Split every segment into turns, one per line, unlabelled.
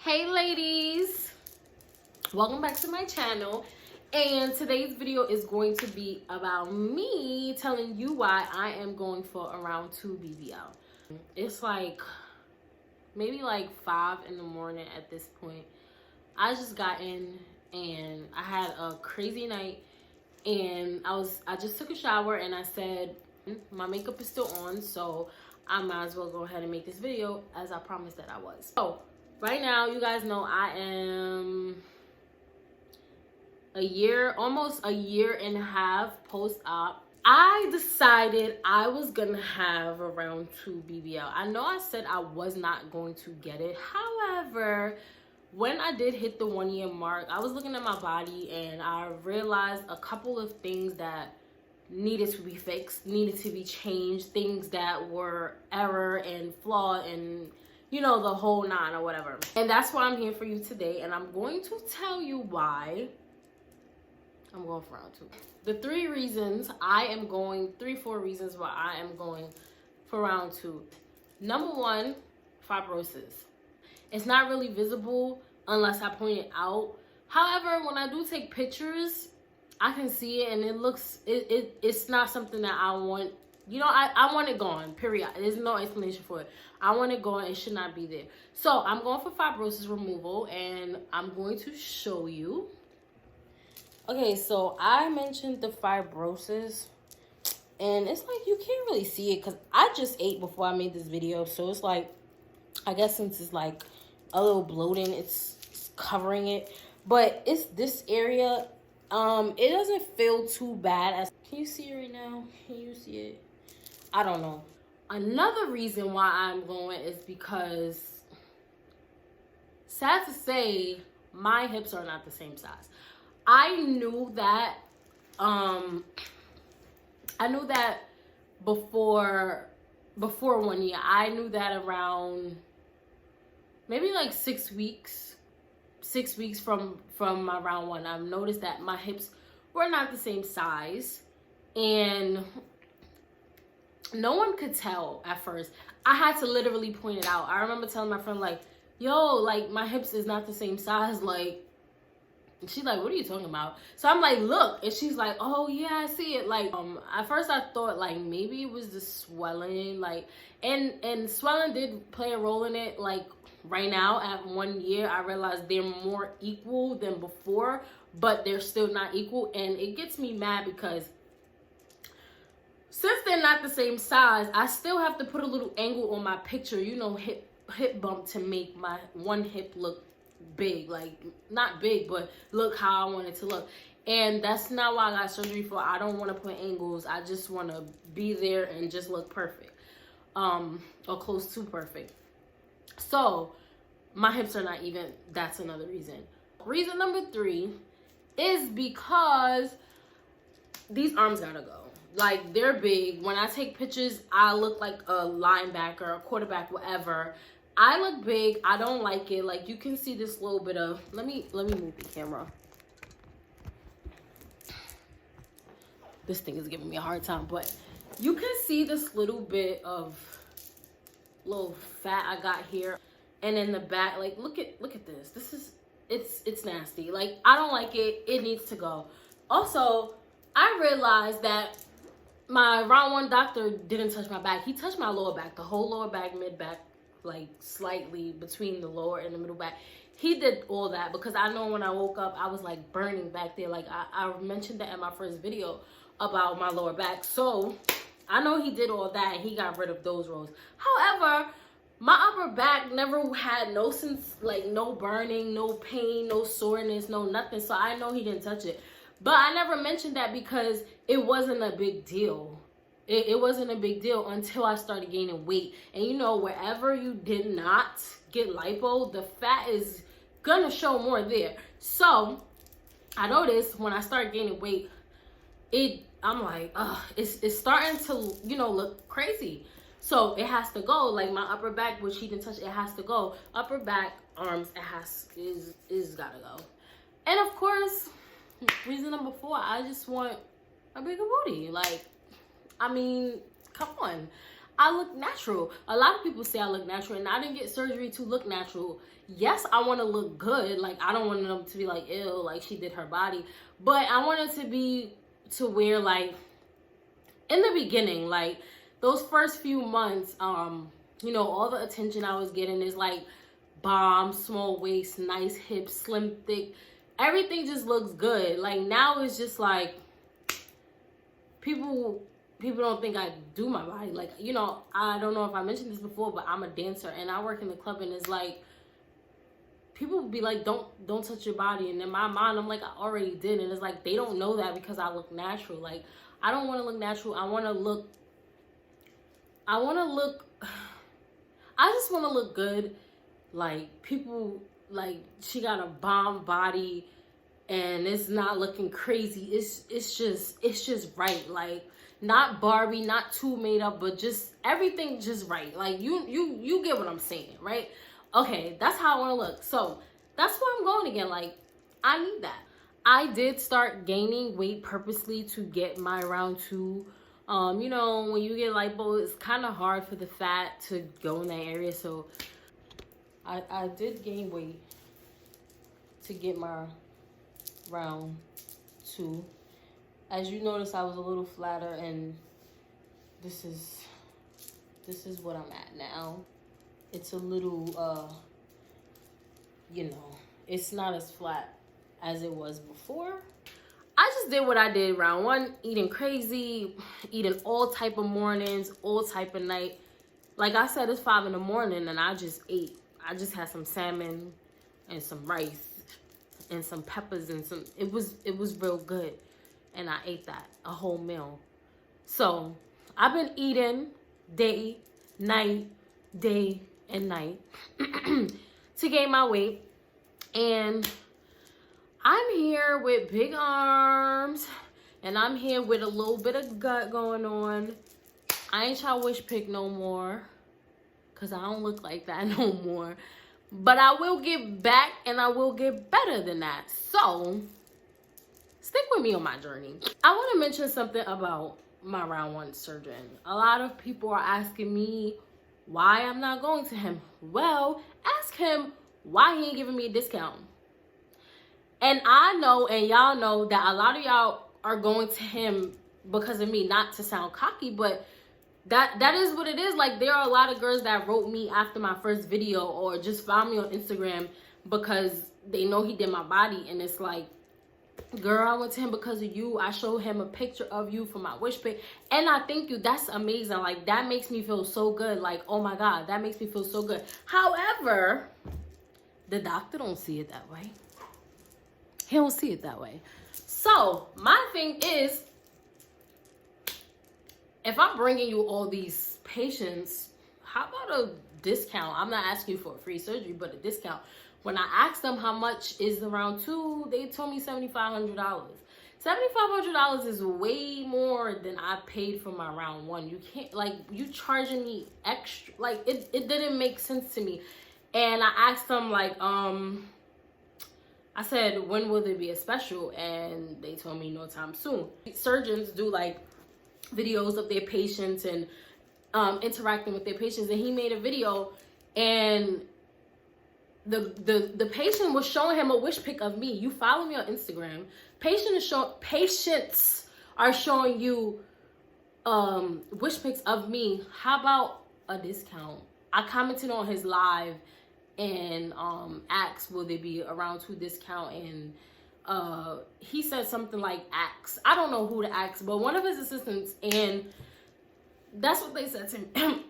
Hey ladies, welcome back to my channel, and today's video is going to be about me telling you why I am going for a round 2 BBL. It's like maybe like 5 in the morning at this point. I just got in and I had a crazy night, and I just took a shower and I said my makeup is still on, so I might as well go ahead and make this video as I promised that I was. So right now, you guys know I am almost a year and a half post-op. I decided I was gonna have a round 2 BBL. I know I said I was not going to get it. However, when I did hit the 1 year mark, I was looking at my body and I realized a couple of things that needed to be fixed, needed to be changed, things that were error and flaw and you know, the whole 9 or whatever. And that's why I'm here for you today, and I'm going to tell you why I'm going for round 2. The 4 reasons why I am going for round 2. Number 1, fibrosis. It's not really visible unless I point it out. However, when I do take pictures, I can see it and it looks, it's not something that I want. You know, I want it gone, period. There's no explanation for it. I want it gone. It should not be there. So I'm going for fibrosis removal, and I'm going to show you. Okay, so I mentioned the fibrosis, and it's like you can't really see it because I just ate before I made this video. So it's like, I guess since it's like a little bloating, it's covering it. But it's this area. It doesn't feel too bad. Can you see it right now? Can you see it? I don't know. Another reason why I'm going is because, sad to say, my hips are not the same size. I knew that before 1 year. I knew that around maybe like 6 weeks. 6 weeks from my round 1. I've noticed that my hips were not the same size, and no one could tell at first. I had to literally point it out. I remember telling my friend, like, yo, like, my hips is not the same size. Like, and she's like, what are you talking about? So I'm like, look. And she's like, oh, yeah, I see it. Like, at first I thought, like, maybe it was the swelling. Like, and swelling did play a role in it. Like, right now, at 1 year, I realized they're more equal than before, but they're still not equal. And it gets me mad because since they're not the same size, I still have to put a little angle on my picture, you know, hip bump, to make my one hip look big. Like, not big, but look how I want it to look. And that's not why I got surgery for. I don't want to put angles. I just want to be there and just look perfect, or close to perfect. So my hips are not even. That's another reason. Reason number 3 is because these arms gotta go. Like, they're big. When I take pictures, I look like a linebacker, a quarterback, whatever. I look big. I don't like it. Like, you can see this little bit of, let me move the camera. This thing is giving me a hard time, but you can see this little bit of little fat I got here. And in the back, like, look at this. This is, it's nasty. Like, I don't like it. It needs to go. Also, I realized that my round 1 doctor didn't touch my back. He touched my lower back, the whole lower back, mid back, like slightly between the lower and the middle back. He did all that because I know when I woke up, I was like burning back there. Like, I mentioned that in my first video about my lower back. So I know he did all that and he got rid of those rolls. However, my upper back never had no burning, no pain, no soreness, no nothing. So I know he didn't touch it. But I never mentioned that because it wasn't a big deal. It wasn't a big deal until I started gaining weight. And you know, wherever you did not get lipo, the fat is gonna show more there. So I noticed when I started gaining weight, I'm like, it's starting to, you know, look crazy. So it has to go. Like, my upper back, which he didn't touch, it has to go. Upper back, arms, is gotta go. And of course, reason number 4, I just want a bigger booty. Like, I mean, come on. I look natural. A lot of people say I look natural, and I didn't get surgery to look natural. Yes, I want to look good. Like, I don't want them to be like, ew, like she did her body. But I want it to be to where, like, in the beginning, like those first few months, you know, all the attention I was getting is like bomb, small waist, nice hips, slim, thick. Everything just looks good. Like, now it's just like people don't think I do my body. Like, you know, I don't know if I mentioned this before, but I'm a dancer and I work in the club, and it's like people be like, don't touch your body, and in my mind I'm like, I already did. And it's like they don't know that because I look natural. Like, I don't want to look natural. I just want to look good. Like, people, like, she got a bomb body and it's not looking crazy. It's just right. Like, not Barbie, not too made up, but just everything just right. Like, you get what I'm saying, right? Okay, that's how I want to look. So that's where I'm going again. Like, I need that. I did start gaining weight purposely to get my round 2. You know, when you get lipo, it's kind of hard for the fat to go in that area. So I did gain weight to get my round 2. As you notice, I was a little flatter, and this is what I'm at now. It's a little, you know, it's not as flat as it was before. I just did what I did round 1, eating crazy, eating all type of mornings, all type of night. Like I said, it's 5 in the morning and I just ate. I just had some salmon and some rice and some peppers and some, it was real good. And I ate that, a whole meal. So I've been eating day, and night to gain my weight. And I'm here with big arms, and I'm here with a little bit of gut going on. I ain't y'all wish pick no more, because I don't look like that no more. But I will get back, and I will get better than that. So stick with me on my journey. I want to mention something about my round 1 surgeon. A lot of people are asking me why I'm not going to him. Well, ask him why he ain't giving me a discount. And I know, and y'all know, that a lot of y'all are going to him because of me. Not to sound cocky, but that is what it is. Like, there are a lot of girls that wrote me after my first video or just found me on Instagram because they know he did my body. And it's like, girl, I went to him because of you. I showed him a picture of you for my wish pic, and I thank you. That's amazing. Like, that makes me feel so good. Like, oh my God, that makes me feel so good. However, the doctor don't see it that way. He don't see it that way. So my thing is, if I'm bringing you all these patients, how about a discount? I'm not asking you for a free surgery, but a discount. When I asked them how much is the round 2, they told me $7,500. $7,500 is way more than I paid for my round 1. You can't, like, you charging me extra. Like, it didn't make sense to me. And I asked them, like, I said, when will there be a special? And they told me no time soon. Surgeons do, like, videos of their patients and interacting with their patients. And he made a video, and the patient was showing him a wish pic of me. You follow me on Instagram. Patients are showing you wish pics of me. How about a discount? I commented on his live and asked, will there be a round 2 discount? And he said something like ask. I don't know who to ask, but one of his assistants, and that's what they said to me.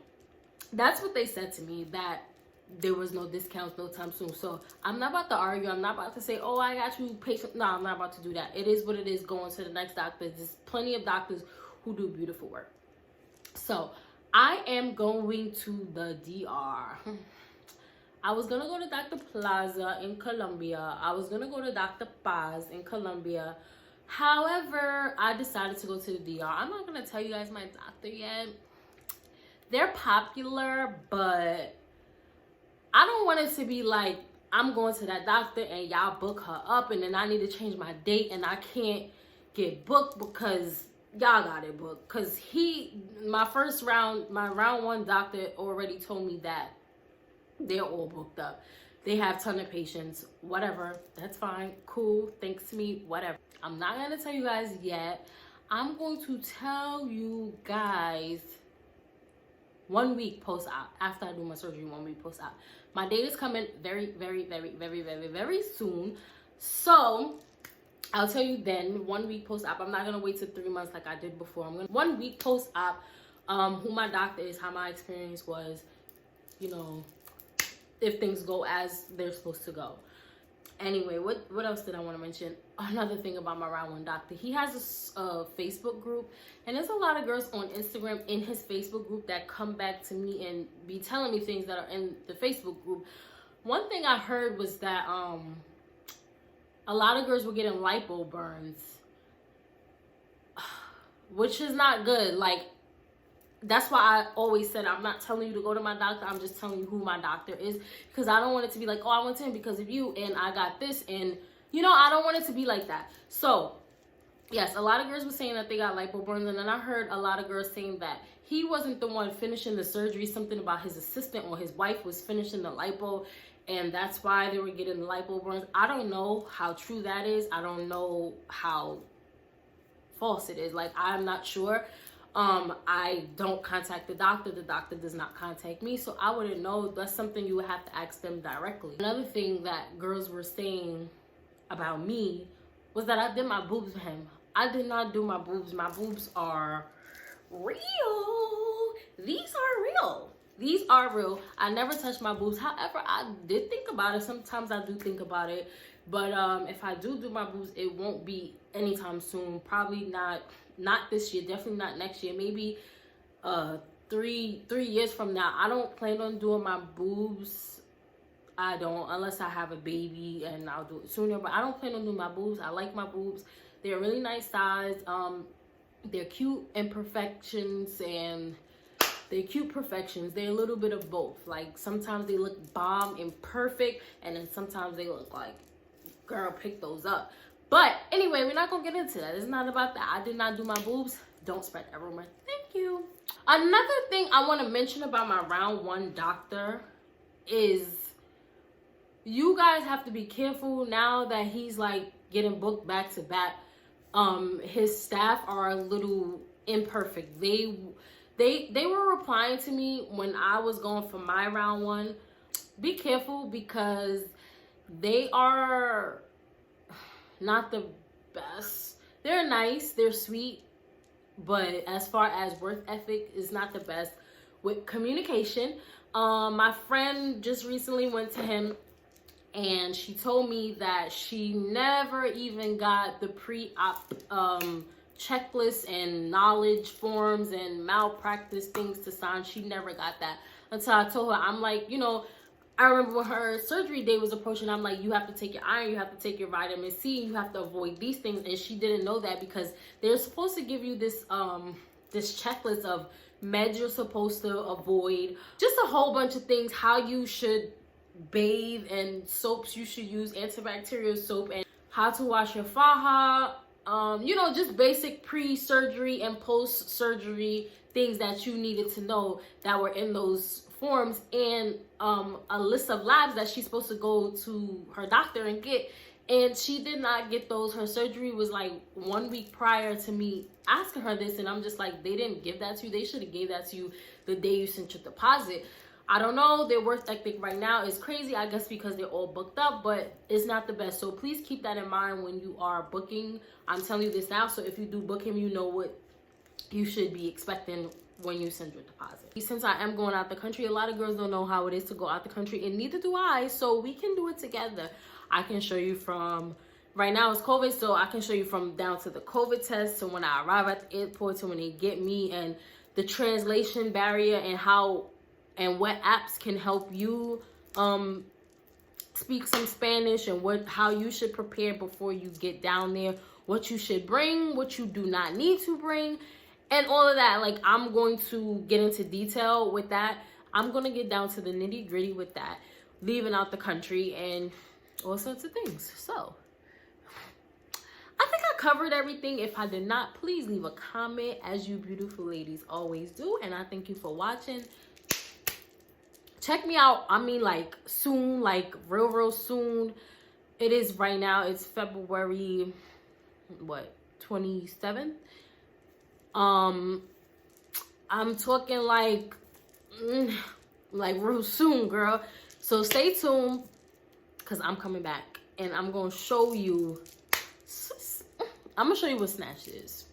That's what they said to me, that there was no discounts no time soon. So I'm not about to argue. I'm not about to say, oh, I got you patient. No, I'm not about to do that. It is what it is. Going to the next doctor. There's plenty of doctors who do beautiful work. So I am going to the DR. I was going to go to Dr. Plaza in Colombia. I was going to go to Dr. Paz in Colombia. However, I decided to go to the DR. I'm not going to tell you guys my doctor yet. They're popular, but I don't want it to be like I'm going to that doctor and y'all book her up and then I need to change my date and I can't get booked because y'all got it booked. Because my round one doctor already told me that they're all booked up. They have ton of patients, whatever. That's fine, cool, thanks to me, whatever. I'm not going to tell you guys yet. I'm going to tell you guys 1 week post-op, after I do my surgery, 1 week post-op. My date is coming very, very, very, very, very, very soon. So I'll tell you then, 1 week post-op. I'm not going to wait till 3 months like I did before. I'm going to 1 week post-op, who my doctor is, how my experience was, you know, if things go as they're supposed to go. Anyway, what else did I want to mention? Another thing about my round one doctor, he has a Facebook group, and there's a lot of girls on Instagram in his Facebook group that come back to me and be telling me things that are in the Facebook group. One thing I heard was that a lot of girls were getting lipo burns, which is not good. Like, that's why I always said I'm not telling you to go to my doctor. I'm just telling you who my doctor is, because I don't want it to be like, oh, I went to him because of you and I got this, and you know, I don't want it to be like that. So yes, a lot of girls were saying that they got lipo burns, and then I heard a lot of girls saying that he wasn't the one finishing the surgery, something about his assistant or his wife was finishing the lipo, and that's why they were getting the lipo burns. I don't know how true that is. I don't know how false it is. Like, I'm not sure. I don't contact the doctor does not contact me, so I wouldn't know. That's something you would have to ask them directly. Another thing that girls were saying about me was that I did my boobs for him. I did not do my boobs. My boobs are real. These are real. I never touched my boobs. However, I did think about it. Sometimes I do think about it, but if I do my boobs, it won't be anytime soon. Probably not this year, definitely not next year. Maybe 3 years from now. I don't plan on doing my boobs. I don't, unless I have a baby, and I'll do it sooner. But I don't plan on doing my boobs. I like my boobs. They're a really nice size. They're cute imperfections, and they're cute perfections. They're a little bit of both. Like, sometimes they look bomb and perfect, and then sometimes they look like, girl, pick those up. But anyway, we're not gonna get into that. It's not about that. I did not do my boobs. Don't spread that rumor. Thank you. Another thing I want to mention about my round one doctor is you guys have to be careful now that he's like getting booked back to back. His staff are a little imperfect. They were replying to me when I was going for my round one. Be careful, because they are not the best. They're nice, they're sweet, but as far as work ethic is not the best with communication. My friend just recently went to him, and she told me that she never even got the pre-op checklist and knowledge forms and malpractice things to sign. She never got that until I told her. I'm like, you know, I remember when her surgery day was approaching, I'm like, you have to take your iron, you have to take your vitamin C, you have to avoid these things. And she didn't know that, because they're supposed to give you this this checklist of meds you're supposed to avoid, just a whole bunch of things, how you should bathe and soaps you should use, antibacterial soap, and how to wash your faja, you know, just basic pre-surgery and post-surgery things that you needed to know that were in those forms, and a list of labs that she's supposed to go to her doctor and get, and she did not get those. Her surgery was like 1 week prior to me asking her this, and I'm just like, they didn't give that to you. They should have gave that to you the day you sent your deposit. I don't know, their work ethic right now is crazy, I guess because they're all booked up, but it's not the best. So please keep that in mind when you are booking. I'm telling you this now, so if you do book him, you know what you should be expecting when you send your deposit. Since I am going out the country, a lot of girls don't know how it is to go out the country, and neither do I, so we can do it together. I can show you from, right now it's COVID, so I can show you from down to the COVID test, to when I arrive at the airport, to when they get me, and the translation barrier, and how and what apps can help you speak some Spanish, and how you should prepare before you get down there, what you should bring, what you do not need to bring, and all of that. Like, I'm going to get into detail with that. I'm going to get down to the nitty gritty with that, leaving out the country and all sorts of things. So I think I covered everything. If I did not, please leave a comment, as you beautiful ladies always do. And I thank you for watching. Check me out, I mean, like soon, like real soon. It is right now, it's February what, 27th. I'm talking like real soon, girl. So stay tuned, because I'm coming back and I'm gonna show you what Snatch is.